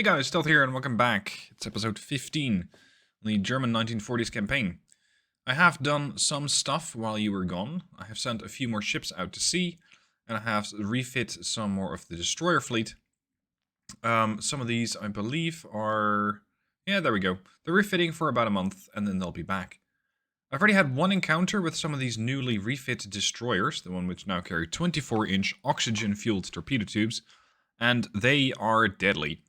Hey guys, Stealth here and welcome back. It's episode 15 on the German 1940s campaign. I have done some stuff while you were gone. I have sent a few more ships out to sea, and I have refit some more of the destroyer fleet. Some of these, I believe, are... yeah, there we go. They're refitting for about a month, and then they'll be back. I've already had one encounter with some of these newly refit destroyers, the one which now carry 24-inch oxygen-fueled torpedo tubes, and they are deadly.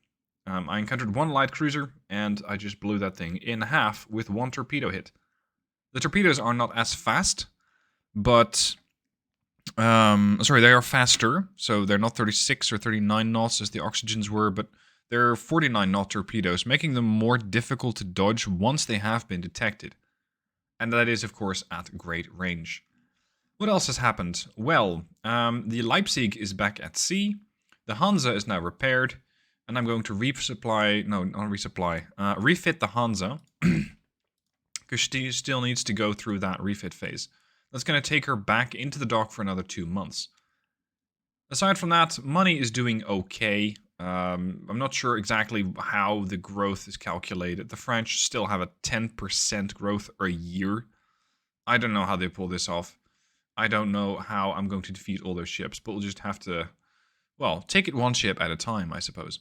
I encountered one light cruiser, and I just blew that thing in half with one torpedo hit. The torpedoes are not as fast, but... they are faster, so they're not 36 or 39 knots as the oxygens were, but they're 49 knot torpedoes, making them more difficult to dodge once they have been detected. And that is, of course, at great range. What else has happened? Well, the Leipzig is back at sea, the Hansa is now repaired, and I'm going to refit the Hansa, because she still needs to go through that refit phase. That's going to take her back into the dock for another 2 months. Aside from that, money is doing okay. I'm not sure exactly how the growth is calculated. The French still have a 10% growth a year. I don't know how they pull this off. I don't know how I'm going to defeat all those ships, but we'll just have to, well, take it one ship at a time, I suppose.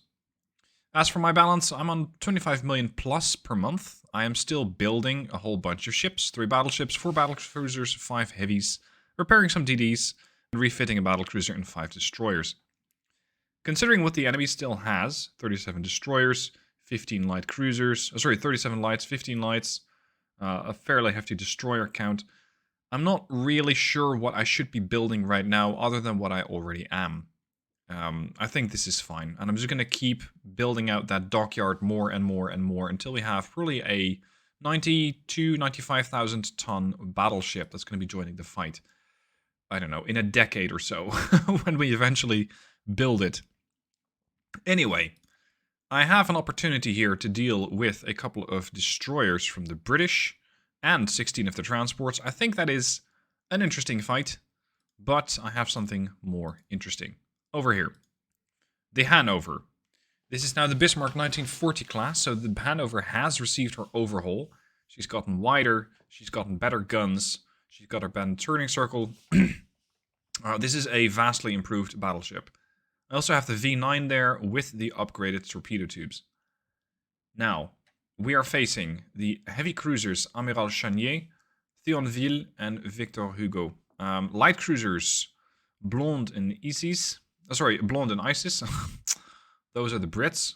As for my balance, I'm on 25 million plus per month. I am still building a whole bunch of ships, 3 battleships, 4 battlecruisers, 5 heavies, repairing some DDs, and refitting a battlecruiser and 5 destroyers. Considering what the enemy still has, 37 destroyers, 15 light cruisers, 37 lights, 15 lights, a fairly hefty destroyer count, I'm not really sure what I should be building right now other than what I already am. I think this is fine, and I'm just going to keep building out that dockyard more and more and more until we have probably a 95,000 ton battleship that's going to be joining the fight. I don't know, in a decade or so, when we eventually build it. Anyway, I have an opportunity here to deal with a couple of destroyers from the British and 16 of the transports. I think that is an interesting fight, but I have something more interesting. Over here, the Hanover. This is now the Bismarck 1940 class, so the Hanover has received her overhaul. She's gotten wider, she's gotten better guns, she's got her bend turning circle. This is a vastly improved battleship. I also have the V9 there with the upgraded torpedo tubes. Now, we are facing the heavy cruisers Amiral Chanier, Thionville, and Victor Hugo. Light cruisers Blonde and Isis. Blonde and Isis. Those are the Brits.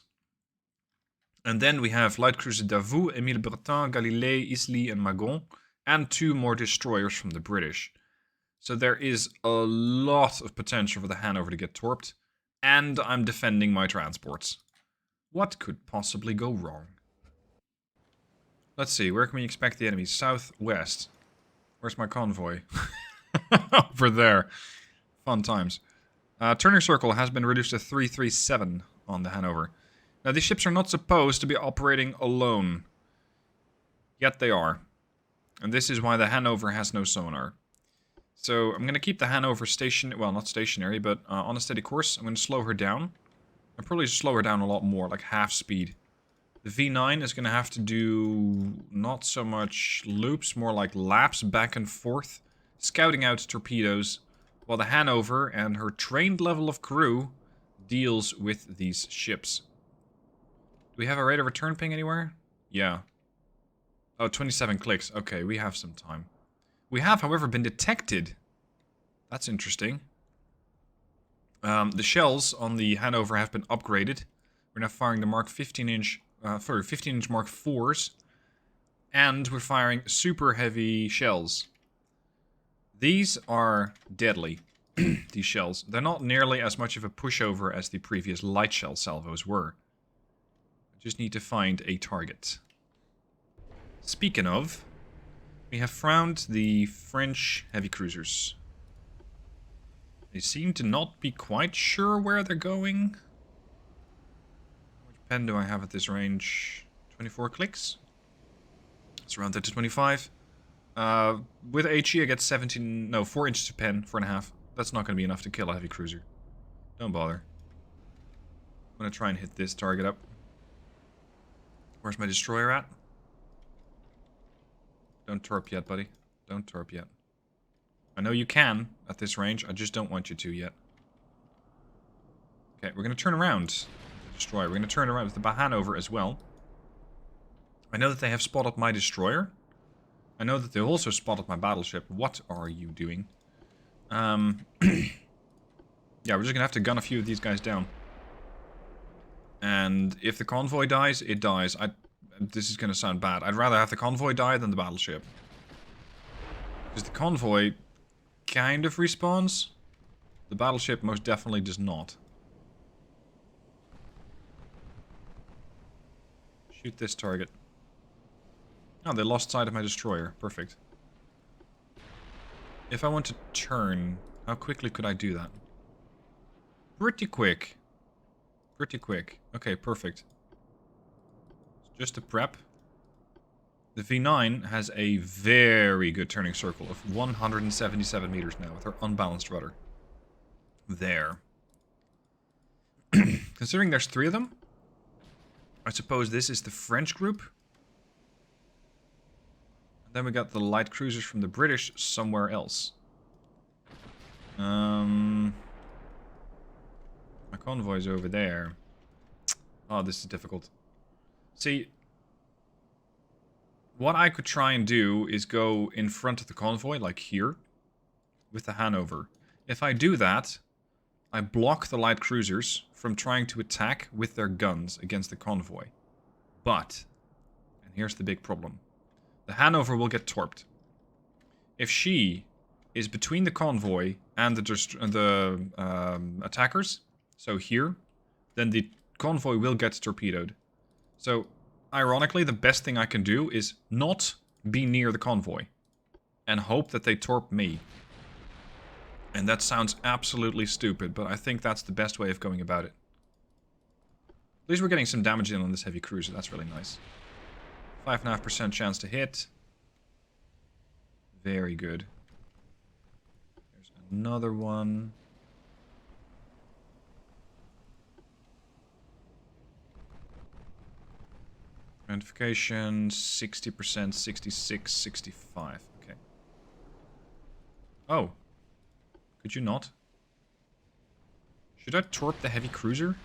And then we have light cruiser Davout, Émile Breton, Galilée, Isly, and Magon, and 2 more destroyers from the British. So there is a lot of potential for the Hanover to get torped, and I'm defending my transports. What could possibly go wrong? Let's see, where can we expect the enemy? Southwest. Where's my convoy? Over there. Fun times. Turning circle has been reduced to 337 on the Hanover. Now, these ships are not supposed to be operating alone. Yet they are. And this is why the Hanover has no sonar. So, I'm going to keep the Hanover not stationary, but on a steady course. I'm going to slow her down. I'll probably slow her down a lot more, like half speed. The V9 is going to have to do not so much loops, more like laps back and forth, scouting out torpedoes, while the Hanover and her trained level of crew deals with these ships. Do we have a rate of return ping anywhere? Yeah. Oh, 27 clicks. Okay, we have some time. We have, however, been detected. That's interesting. The shells on the Hanover have been upgraded. We're now firing the Mark 15-inch, 15-inch Mark 4s. And we're firing super heavy shells. These are deadly, these shells. They're not nearly as much of a pushover as the previous light shell salvos were. I just need to find a target. Speaking of, we have found the French heavy cruisers. They seem to not be quite sure where they're going. How much pen do I have at this range? 24 clicks? Let's round that to 25. With HE I get 4 inches of pen, 4.5. That's not going to be enough to kill a heavy cruiser. Don't bother. I'm going to try and hit this target up. Where's my destroyer at? Don't torp yet, buddy. Don't torp yet. I know you can at this range. I just don't want you to yet. Okay, we're going to turn around the destroyer. We're going to turn around with the Hanover as well. I know that they have spotted my destroyer. I know that they also spotted my battleship. What are you doing? Yeah, we're just going to have to gun a few of these guys down. And if the convoy dies, it dies. This is going to sound bad. I'd rather have the convoy die than the battleship. Because the convoy kind of respawns. The battleship most definitely does not. Shoot this target. Oh, they lost sight of my destroyer. Perfect. If I want to turn, how quickly could I do that? Pretty quick. Pretty quick. Okay, perfect. Just to prep. The V9 has a very good turning circle of 177 meters now with her unbalanced rudder. There. Considering there's 3 of them, I suppose this is the French group. And then we got the light cruisers from the British somewhere else. My convoy's over there. Oh, this is difficult. See, what I could try and do is go in front of the convoy, like here, with the Hanover. If I do that, I block the light cruisers from trying to attack with their guns against the convoy. But, and here's the big problem, the Hanover will get torped. If she is between the convoy and the attackers, so here, then the convoy will get torpedoed. So, ironically, the best thing I can do is not be near the convoy and hope that they torp me. And that sounds absolutely stupid, but I think that's the best way of going about it. At least we're getting some damage in on this heavy cruiser. That's really nice. 5.5% chance to hit. Very good. There's another one. Identification, 60%, 66, 65. Okay. Oh. Could you not? Should I torp the heavy cruiser?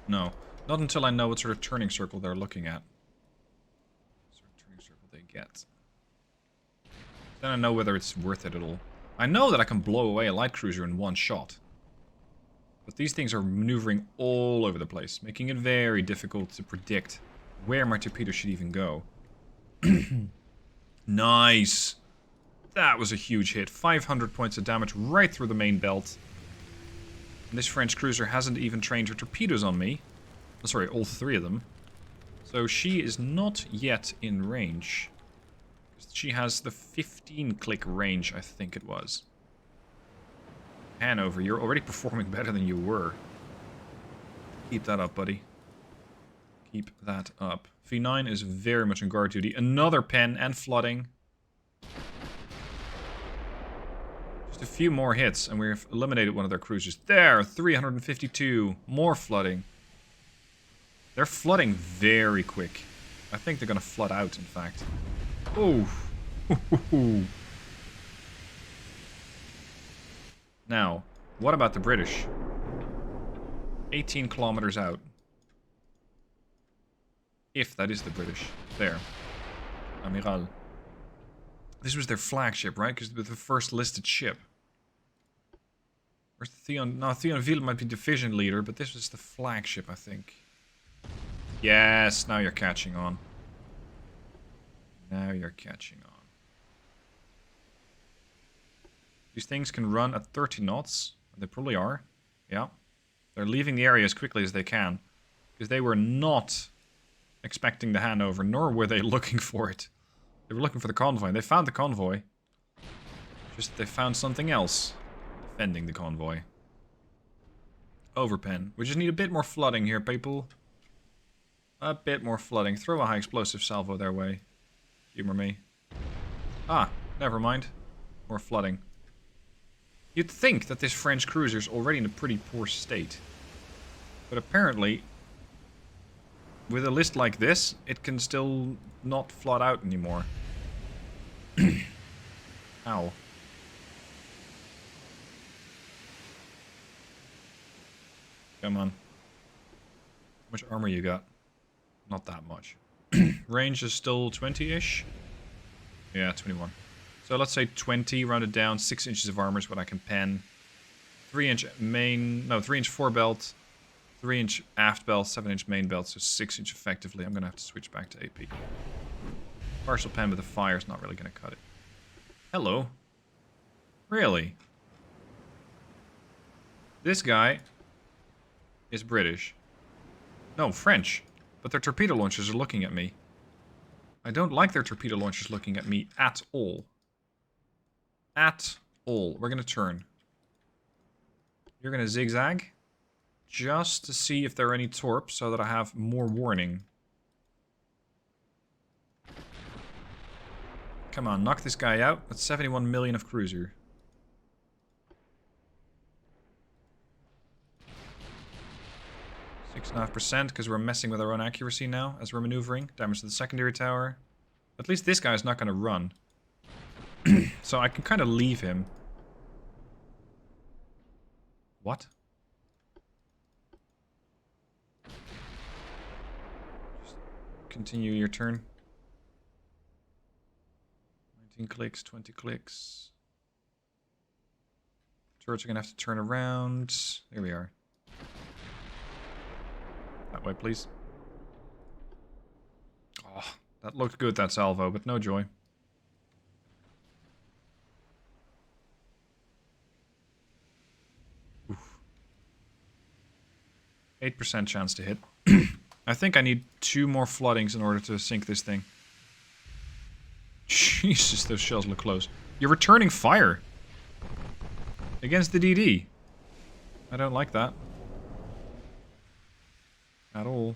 No. Not until I know what sort of turning circle they're looking at. What sort of turning circle they get. Then I know whether it's worth it at all. I know that I can blow away a light cruiser in one shot. But these things are maneuvering all over the place, making it very difficult to predict where my torpedo should even go. Nice! That was a huge hit. 500 points of damage right through the main belt. And this French cruiser hasn't even trained her torpedoes on me. Oh, sorry, all 3 of them. So she is not yet in range. She has the 15-click range, I think it was. Hanover, you're already performing better than you were. Keep that up, buddy. Keep that up. V9 is very much on guard duty. Another pen and flooding. Just a few more hits and we've eliminated one of their cruisers. There, 352. More flooding. They're flooding very quick. I think they're going to flood out, in fact. Oh. Now, what about the British? 18 kilometers out. If that is the British. There. Admiral. This was their flagship, right? Because it was the first listed ship. Where's Theon? No, Thionville might be division leader, but this was the flagship, I think. Yes, now you're catching on. Now you're catching on. These things can run at 30 knots. They probably are. Yeah. They're leaving the area as quickly as they can. Because they were not expecting the Hanover, nor were they looking for it. They were looking for the convoy, and they found the convoy. Just that they found something else. Defending the convoy. Overpen. We just need a bit more flooding here, people. A bit more flooding. Throw a high explosive salvo their way. Humor me. Ah, never mind. More flooding. You'd think that this French cruiser's already in a pretty poor state. But apparently, with a list like this, it can still not flood out anymore. Ow. Come on. How much armor you got? Not that much. Range is still 20-ish? Yeah, 21. So let's say 20, rounded down. 6 inches of armor is what I can pen. 3-inch main... No, 3-inch forebelt. 3-inch aft belt, 7-inch main belt, so 6-inch effectively. I'm going to have to switch back to AP. Partial pen with a fire is not really going to cut it. Hello. Really? This guy is British. No, French. But their torpedo launchers are looking at me. I don't like their torpedo launchers looking at me at all. At all. We're going to turn. You're going to zigzag. Just to see if there are any torps so that I have more warning. Come on, knock this guy out. That's 71 million of cruiser. .5% because we're messing with our own accuracy now as we're maneuvering. Damage to the secondary tower. At least this guy's not going to run. So I can kind of leave him. What? Just continue your turn. 19 clicks, 20 clicks. Turrets are going to have to turn around. There we are. That way, please. Oh, that looked good, that salvo, but no joy. Oof. 8% chance to hit. I think I need 2 more floodings in order to sink this thing. Jesus, those shells look close. You're returning fire against the DD. I don't like that. At all.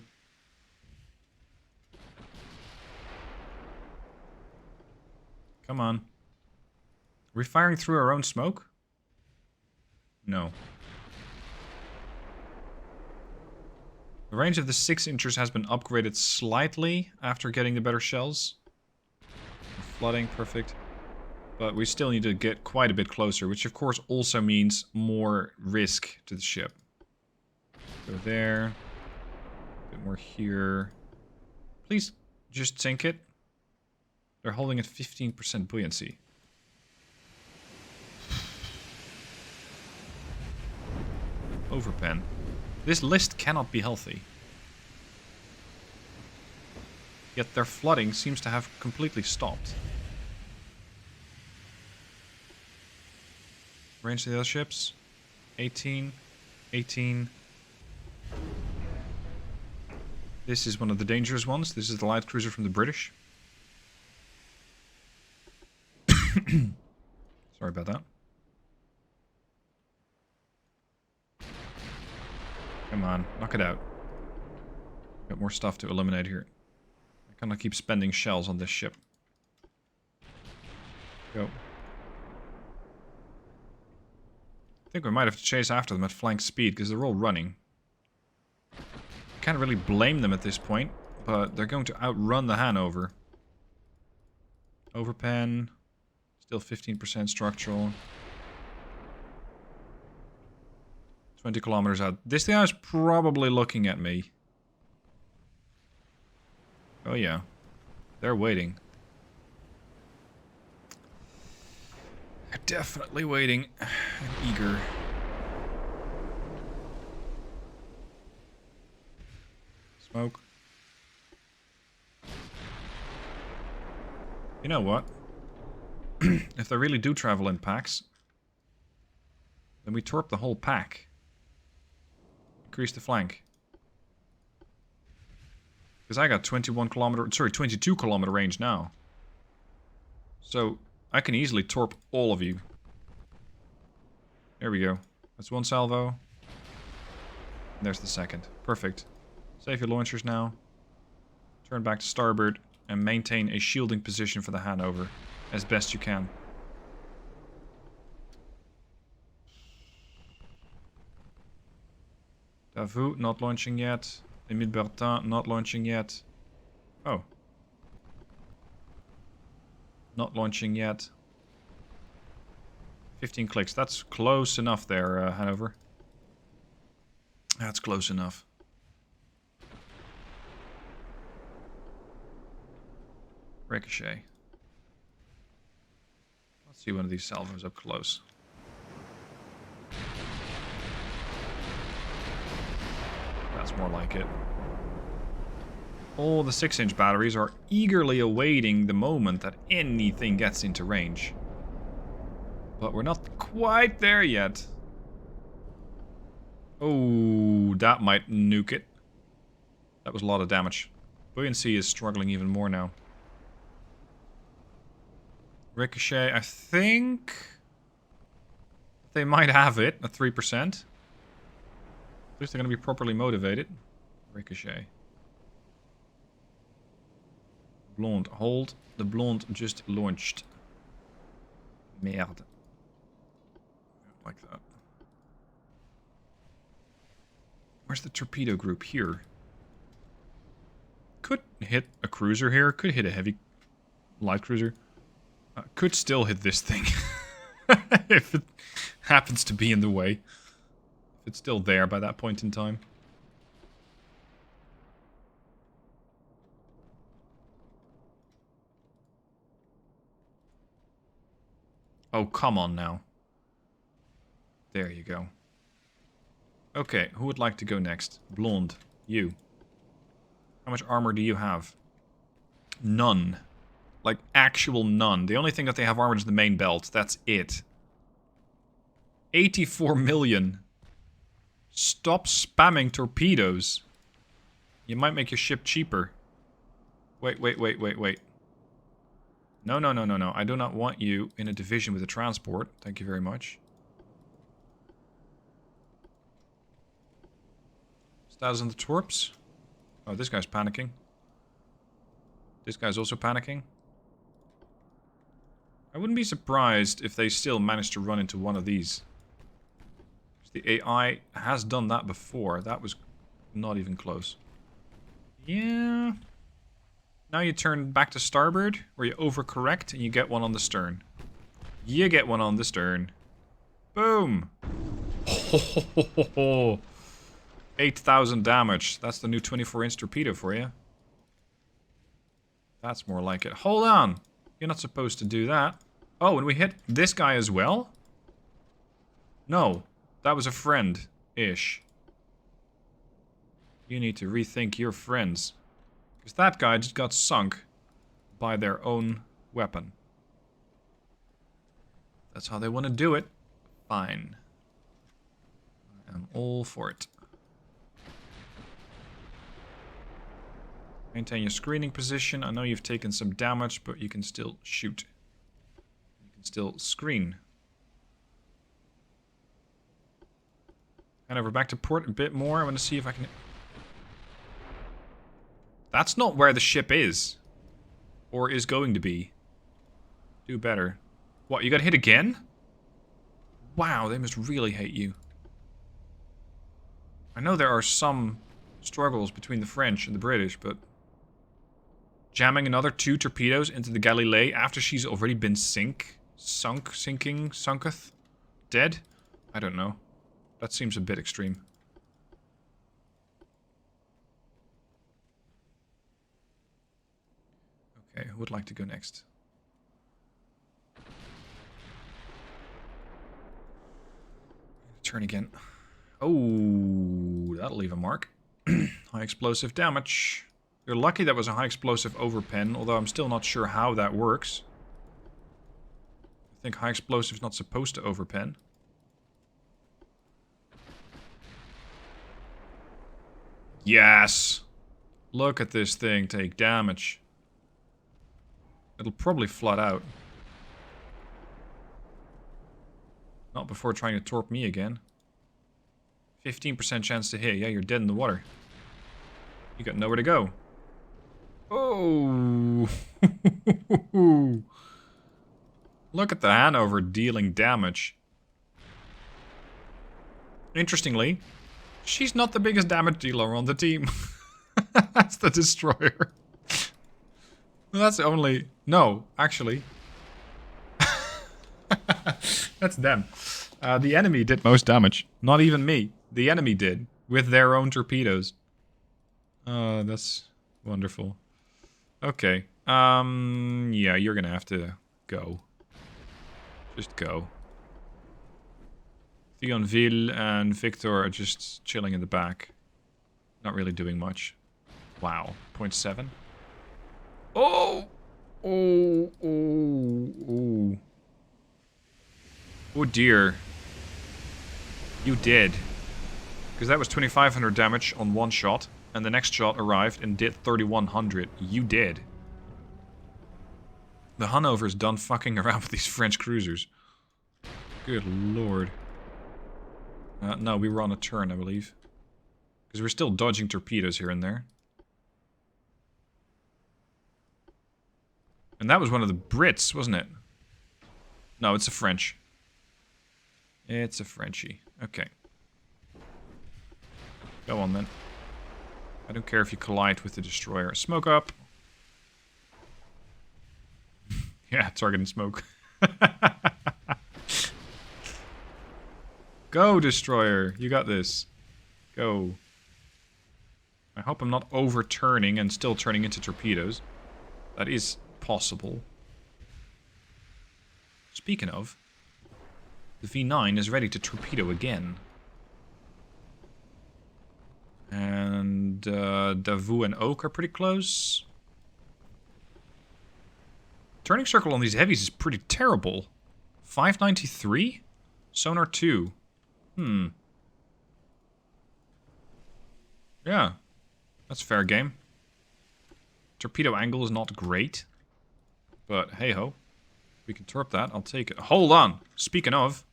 Come on. Are we firing through our own smoke? No. The range of the 6-inchers has been upgraded slightly after getting the better shells. Flooding, perfect. But we still need to get quite a bit closer, which of course also means more risk to the ship. Go there. A bit more here. Please just sink it. They're holding at 15% buoyancy. Overpen. This list cannot be healthy. Yet their flooding seems to have completely stopped. Range of the other ships. 18. 18. This is one of the dangerous ones. This is the light cruiser from the British. Sorry about that. Come on, knock it out. Got more stuff to eliminate here. I cannot keep spending shells on this ship. Go. I think we might have to chase after them at flank speed because they're all running. Can't really blame them at this point, but they're going to outrun the Hanover. Overpen. Still 15% structural. 20 kilometers out. This guy is probably looking at me. Oh yeah. They're waiting. They're definitely waiting. And eager. Smoke. You know what? If they really do travel in packs, then we torp the whole pack. Increase the flank. Because I got 22 kilometer range now. So I can easily torp all of you. There we go. That's one salvo. And there's the second. Perfect. Save your launchers now. Turn back to starboard and maintain a shielding position for the Hanover as best you can. Davu not launching yet. Emile Bertin not launching yet. Oh. Not launching yet. 15 clicks. That's close enough there, Hanover. That's close enough. Ricochet. Let's see one of these salvos up close. That's more like it. All the 6-inch batteries are eagerly awaiting the moment that anything gets into range. But we're not quite there yet. Oh, that might nuke it. That was a lot of damage. Buoyancy is struggling even more now. Ricochet, I think they might have it at 3%. At least they're going to be properly motivated. Ricochet. Blonde, hold. The blonde just launched. Merde. Like that. Where's the torpedo group? Here. Could hit a cruiser here. Could hit a heavy light cruiser. Could still hit this thing. If it happens to be in the way. If it's still there by that point in time. Oh, come on now. There you go. Okay, who would like to go next? Blonde, you. How much armor do you have? None. Like, actual none. The only thing that they have armored is the main belt. That's it. 84 million. Stop spamming torpedoes. You might make your ship cheaper. Wait. No. I do not want you in a division with a transport. Thank you very much. Status on the torps. Oh, this guy's panicking. This guy's also panicking. I wouldn't be surprised if they still managed to run into one of these. The AI has done that before. That was not even close. Yeah. Now you turn back to starboard, where you overcorrect and you get one on the stern. You get one on the stern. Boom! 8,000 damage. That's the new 24-inch torpedo for you. That's more like it. Hold on! You're not supposed to do that. Oh, and we hit this guy as well? No. That was a friend-ish. You need to rethink your friends. Because that guy just got sunk by their own weapon. That's how they want to do it. Fine. I am all for it. Maintain your screening position. I know you've taken some damage, but you can still shoot. You can still screen. And over back to port a bit more. I want to see if I can... That's not where the ship is. Or is going to be. Do better. What, you got hit again? Wow, they must really hate you. I know there are some struggles between the French and the British, but... Jamming another 2 torpedoes into the Galilei after she's already been sunketh? Dead? I don't know. That seems a bit extreme. Okay, who would like to go next? Turn again. Oh, that'll leave a mark. High explosive damage. You're lucky that was a high explosive overpen, although I'm still not sure how that works. I think high explosive's not supposed to overpen. Yes! Look at this thing take damage. It'll probably flood out. Not before trying to torp me again. 15% chance to hit. Yeah, you're dead in the water. You got nowhere to go. Oh! Look at the Hanover dealing damage. Interestingly, she's not the biggest damage dealer on the team. That's the destroyer. Well, that's only... No, actually. That's them. The enemy did most damage. Not even me. The enemy did. With their own torpedoes. That's wonderful. Okay. Yeah, you're gonna have to go. Just go. Thionville and Victor are just chilling in the back. Not really doing much. Wow. 0.7. Oh! Oh, oh, oh. Oh dear. You did. Because that was 2,500 damage on one shot. And the next shot arrived and did 3,100. You did. The Hanover's done fucking around with these French cruisers. Good lord. No, we were on a turn, I believe. Because we're still dodging torpedoes here and there. And that was one of the Brits, wasn't it? No, it's a French. It's a Frenchie. Okay. Go on then. I don't care if you collide with the destroyer. Smoke up. Yeah, target and smoke. Go, destroyer. You got this. Go. I hope I'm not overturning and still turning into torpedoes. That is possible. Speaking of, the V9 is ready to torpedo again. And Davou and Oak are pretty close. Turning circle on these heavies is pretty terrible. 593? Sonar 2. Yeah. That's fair game. Torpedo angle is not great. But hey ho. We can torp that. I'll take it. Hold on. Speaking of.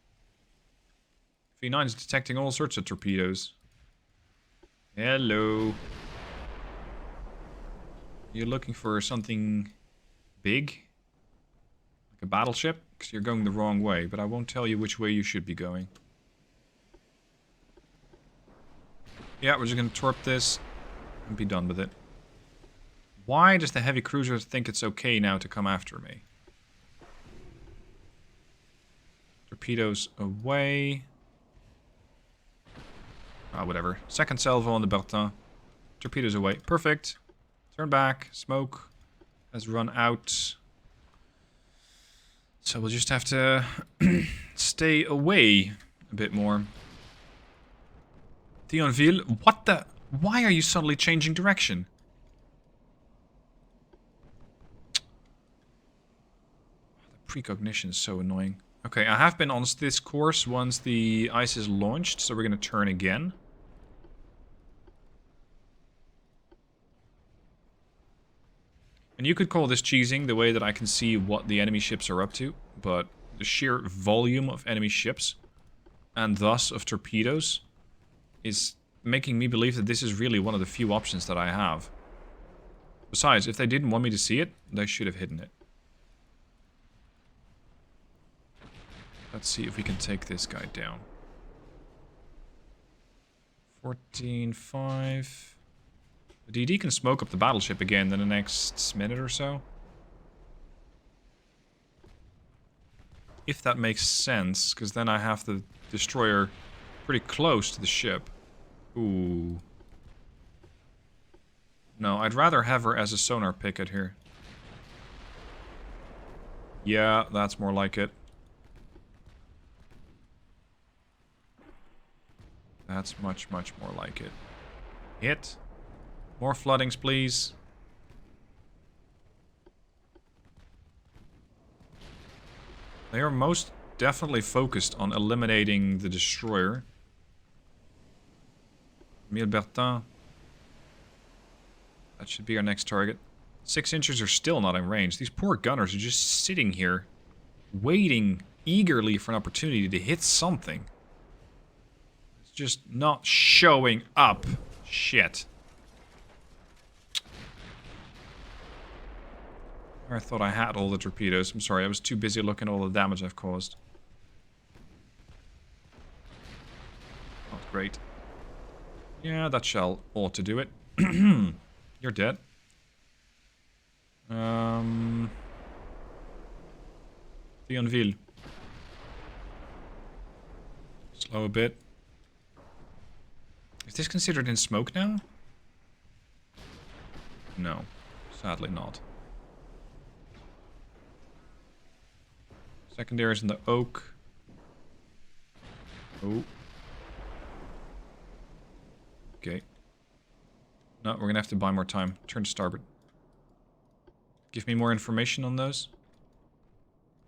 V9 is detecting all sorts of torpedoes. Hello. You're looking for something big? Like a battleship? Because you're going the wrong way, but I won't tell you which way you should be going. Yeah, we're just going to torp this and be done with it. Why does the heavy cruiser think it's okay now to come after me? Torpedoes away. Ah, whatever. Second salvo on the Bertin. Torpedoes away. Perfect. Turn back. Smoke has run out. So we'll just have to stay away a bit more. Thionville, what the... Why are you suddenly changing direction? The precognition is so annoying. Okay, I have been on this course once the ice is launched, so we're going to turn again. And you could call this cheesing, the way that I can see what the enemy ships are up to, but the sheer volume of enemy ships, and thus of torpedoes, is making me believe that this is really one of the few options that I have. Besides, if they didn't want me to see it, they should have hidden it. Let's see if we can take this guy down. 14-5... The DD can smoke up the battleship again in the next minute or so. If that makes sense, because then I have the destroyer pretty close to the ship. Ooh. No, I'd rather have her as a sonar picket here. Yeah, that's more like it. That's much, much more like it. Hit. More floodings, please. They are most definitely focused on eliminating the destroyer. Emile Bertin. That should be our next target. 6 inches are still not in range. These poor gunners are just sitting here, waiting eagerly for an opportunity to hit something. It's just not showing up. Shit. I thought I had all the torpedoes. I'm sorry, I was too busy looking at all the damage I've caused. Not great. Yeah, that shell ought to do it. You're dead. Thionville. Slow a bit. Is this considered in smoke now? No, sadly not. Secondary is in the oak. Oh. Okay. No, we're gonna have to buy more time. Turn to starboard. Give me more information on those.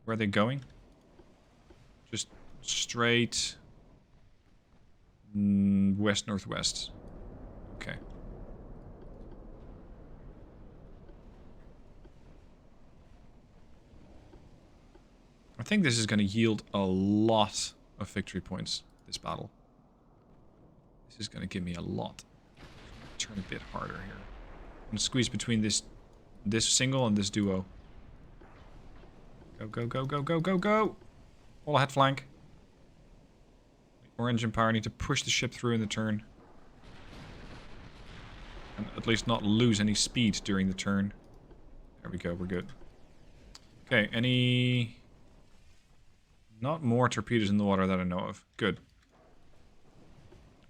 Where are they going? Just straight west-northwest. Okay. I think this is going to yield a lot of victory points, this battle. This is going to give me a lot. Turn a bit harder here. I'm going to squeeze between this single and this duo. Go, go, go, go, go, go, go! All ahead flank. More engine power. I need to push the ship through in the turn. And at least not lose any speed during the turn. There we go, we're good. Okay, any... Not more torpedoes in the water that I know of. Good.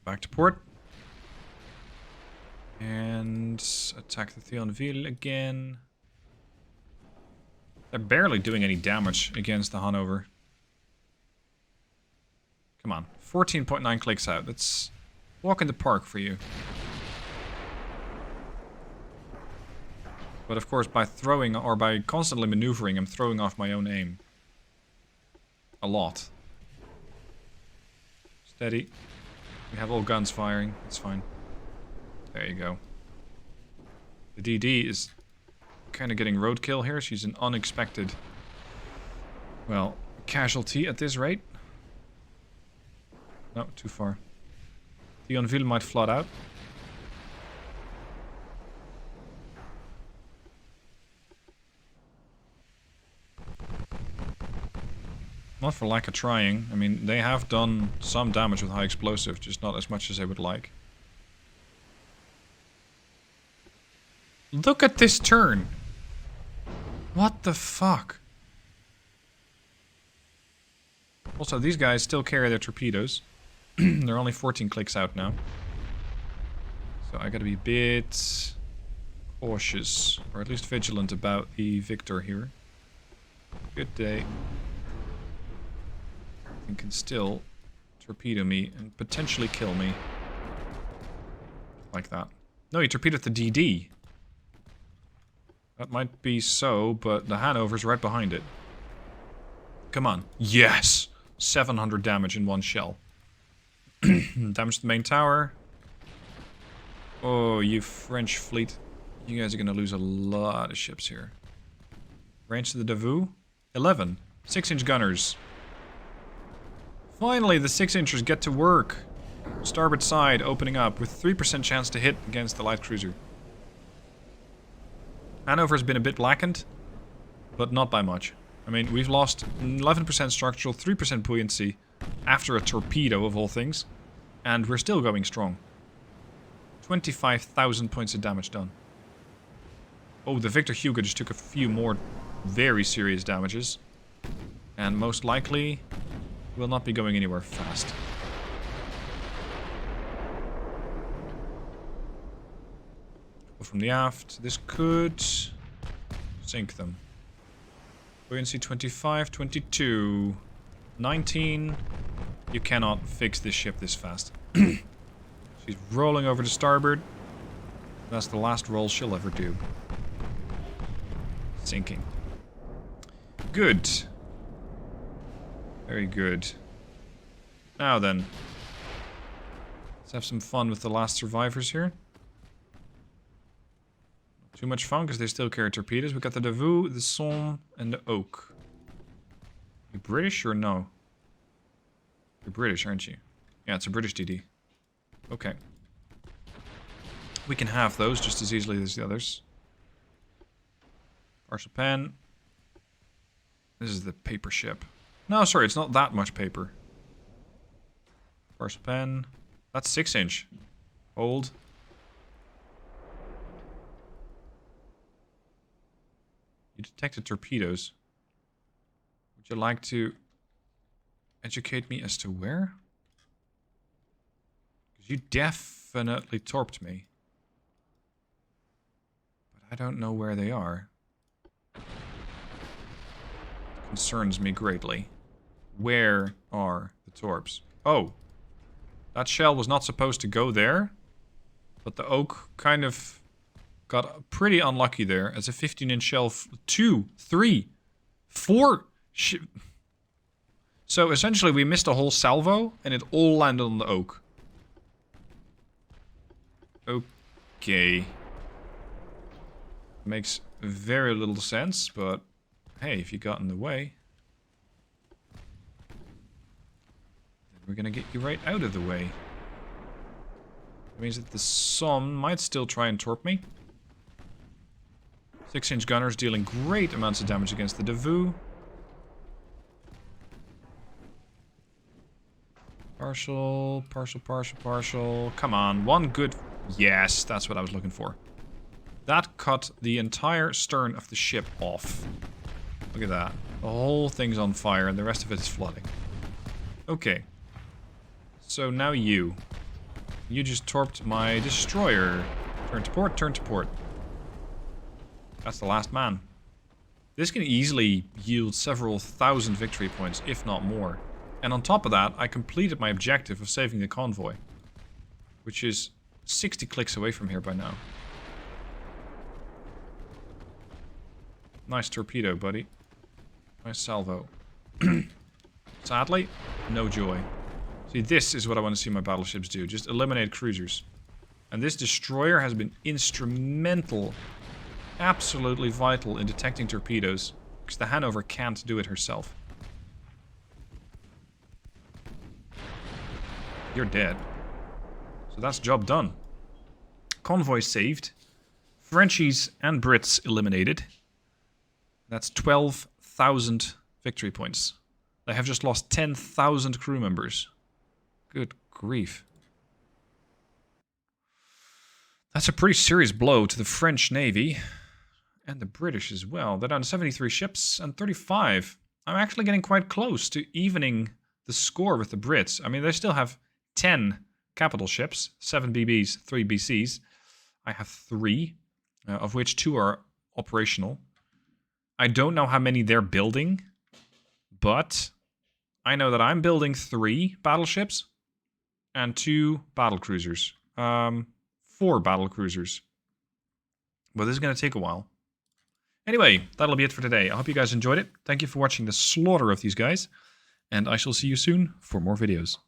Back to port. And attack the Thionville again. They're barely doing any damage against the Hanover. Come on. 14.9 clicks out. That's walk in the park for you. But of course, by throwing, or by constantly maneuvering, I'm throwing off my own aim. A lot. Steady. We have all guns firing. It's fine. There you go. The DD is kind of getting roadkill here. She's an unexpected, well, casualty at this rate. No, too far. Thionville might flood out. Not for lack of trying. I mean, they have done some damage with high explosive, just not as much as they would like. Look at this turn! What the fuck? Also, these guys still carry their torpedoes. They're only 14 clicks out now. So I gotta be a bit cautious, or at least vigilant about the Victor here. Good day. And can still torpedo me and potentially kill me. Like that. No, he torpedoed the DD. That might be so, but the Hanover's right behind it. Come on. Yes! 700 damage in one shell. Damage to the main tower. Oh, you French fleet. You guys are going to lose a lot of ships here. Range to the Davos? 11. 6-inch gunners. Finally, the 6-inchers get to work. Starboard side opening up with 3% chance to hit against the light cruiser. Hanover's been a bit blackened, but not by much. I mean, we've lost 11% structural, 3% buoyancy after a torpedo of all things, and we're still going strong. 25,000 points of damage done. Oh, the Victor Hugo just took a few more very serious damages, and most likely will not be going anywhere fast. From the aft, this could sink them. Buoyancy 25, 22, 19. You cannot fix this ship this fast. She's rolling over to starboard. That's the last roll she'll ever do. Sinking. Good. Very good. Now then. Let's have some fun with the last survivors here. Too much fun because they still carry torpedoes. We got the Davos, the Somme, and the Oak. You British or no? You're British, aren't you? Yeah, it's a British DD. Okay. We can have those just as easily as the others. Partial pen. This is the paper ship. No, sorry, it's not that much paper. Partial pen. That's 6-inch. Hold. You detected torpedoes. Would you like to educate me as to where? Because you definitely torped me. But I don't know where they are. Concerns me greatly. Where are the torps? Oh. That shell was not supposed to go there. But the oak kind of got pretty unlucky there. As a 15-inch shell... 2, 3, 4... So essentially we missed a whole salvo. And it all landed on the oak. Okay. Makes very little sense, but... Hey, if you got in the way... Then we're gonna get you right out of the way. That means that the sun might still try and torp me. 6-inch gunners dealing great amounts of damage against the Devu. Partial, partial, partial, partial. Come on, one good... Yes, that's what I was looking for. That cut the entire stern of the ship off. Look at that. The whole thing's on fire and the rest of it is flooding. Okay. So now you. You just torped my destroyer. Turn to port, turn to port. That's the last man. This can easily yield several thousand victory points, if not more. And on top of that, I completed my objective of saving the convoy. Which is 60 clicks away from here by now. Nice torpedo, buddy. Nice salvo. Sadly, no joy. See, this is what I want to see my battleships do. Just eliminate cruisers. And this destroyer has been instrumental, absolutely vital in detecting torpedoes. Because the Hanover can't do it herself. You're dead. So that's job done. Convoy saved. Frenchies and Brits eliminated. That's 12,000 victory points. They have just lost 10,000 crew members. Good grief. That's a pretty serious blow to the French Navy. And the British as well. They're down to 73 ships and 35. I'm actually getting quite close to evening the score with the Brits. I mean, they still have 10 capital ships. 7 BBs, 3 BCs. I have 3, of which 2 are operational. I don't know how many they're building, but I know that I'm building 3 battleships and 2 battlecruisers. 4 battlecruisers. But this is going to take a while. Anyway, that'll be it for today. I hope you guys enjoyed it. Thank you for watching the slaughter of these guys, and I shall see you soon for more videos.